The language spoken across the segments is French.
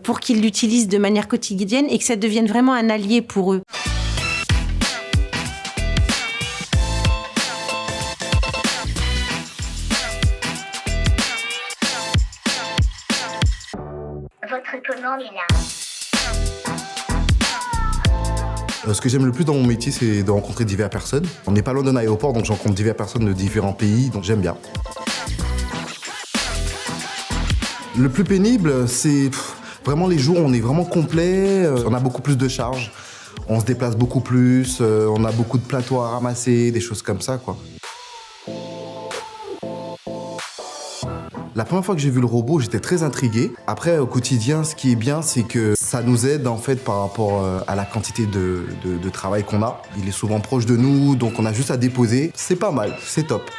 pour qu'ils l'utilisent de manière quotidienne et que ça devienne vraiment un allié pour eux. Votre commande est là. Ce que j'aime le plus dans mon métier, c'est de rencontrer diverses personnes. On n'est pas loin d'un aéroport, donc je rencontre diverses personnes de différents pays, donc j'aime bien. Le plus pénible, c'est vraiment les jours où on est vraiment complet, on a beaucoup plus de charges, on se déplace beaucoup plus, on a beaucoup de plateaux à ramasser, des choses comme ça, quoi. La première fois que j'ai vu le robot, j'étais très intrigué. Après, au quotidien, ce qui est bien, c'est que ça nous aide en fait par rapport à la quantité de travail qu'on a. Il est souvent proche de nous, donc on a juste à déposer. C'est pas mal, c'est top.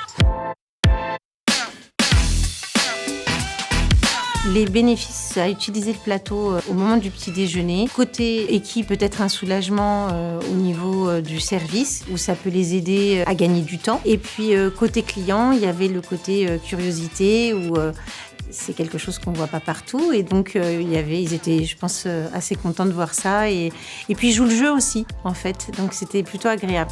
Les bénéfices à utiliser le plateau au moment du petit déjeuner. Côté équipe, peut-être un soulagement au niveau du service, où ça peut les aider à gagner du temps. Et puis côté client, il y avait le côté curiosité, où c'est quelque chose qu'on ne voit pas partout. Et donc ils étaient, je pense, assez contents de voir ça. Et puis ils jouent le jeu aussi, en fait. Donc c'était plutôt agréable.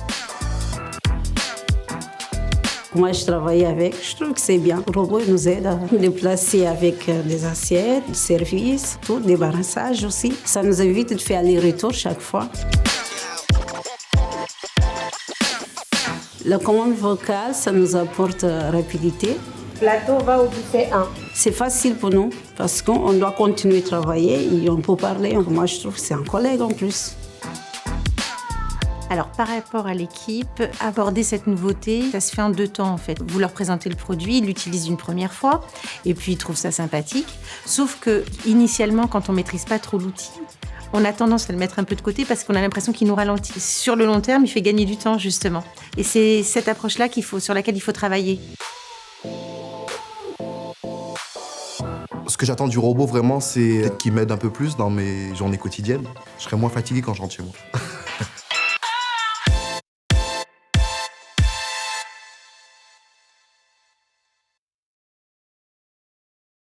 Moi, je travaille avec, je trouve que c'est bien. Le robot nous aide à nous déplacer avec des assiettes, des services, tout, débarrassage aussi. Ça nous évite de faire les retours chaque fois. La commande vocale, ça nous apporte rapidité. Le plateau va au buffet 1. C'est facile pour nous parce qu'on doit continuer à travailler et on peut parler. Moi, je trouve que c'est un collègue en plus. Alors, par rapport à l'équipe, aborder cette nouveauté, ça se fait en 2 temps, en fait. Vous leur présentez le produit, ils l'utilisent une première fois, et puis ils trouvent ça sympathique. Sauf que, initialement, quand on maîtrise pas trop l'outil, on a tendance à le mettre un peu de côté parce qu'on a l'impression qu'il nous ralentit. Sur le long terme, il fait gagner du temps, justement. Et c'est cette approche-là sur laquelle il faut travailler. Ce que j'attends du robot, vraiment, c'est qu'il m'aide un peu plus dans mes journées quotidiennes. Je serai moins fatigué quand je rentre chez moi.